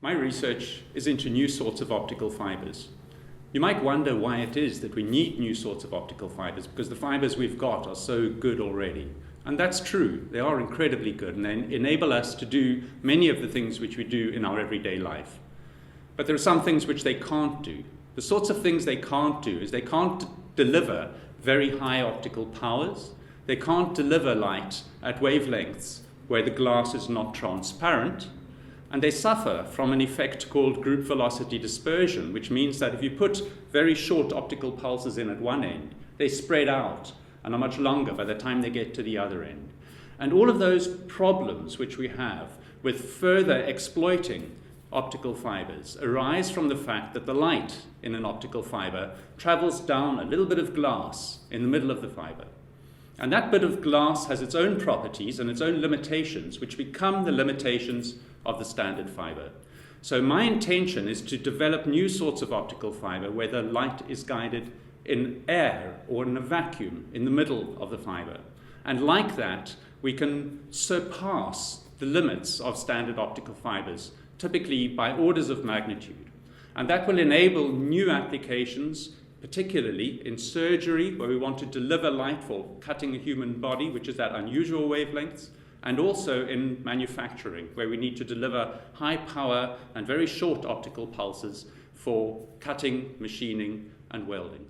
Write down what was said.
My research is into new sorts of optical fibres. You might wonder why it is that we need new sorts of optical fibres, because the fibres we've got are so good already. And that's true. They are incredibly good, and they enable us to do many of the things which we do in our everyday life. But there are some things which they can't do. The sorts of things they can't do is they can't deliver very high optical powers. They can't deliver light at wavelengths where the glass is not transparent. And they suffer from an effect called group velocity dispersion, which means that if you put very short optical pulses in at one end, they spread out and are much longer by the time they get to the other end. And all of those problems which we have with further exploiting optical fibers arise from the fact that the light in an optical fiber travels down a little bit of glass in the middle of the fiber. And that bit of glass has its own properties and its own limitations, which become the limitations of the standard fiber. So my intention is to develop new sorts of optical fiber where the light is guided in air or in a vacuum in the middle of the fiber. And like that, we can surpass the limits of standard optical fibers, typically by orders of magnitude. And that will enable new applications, particularly in surgery, where we want to deliver light for cutting a human body, which is at unusual wavelengths, and also in manufacturing, where we need to deliver high power and very short optical pulses for cutting, machining, and welding.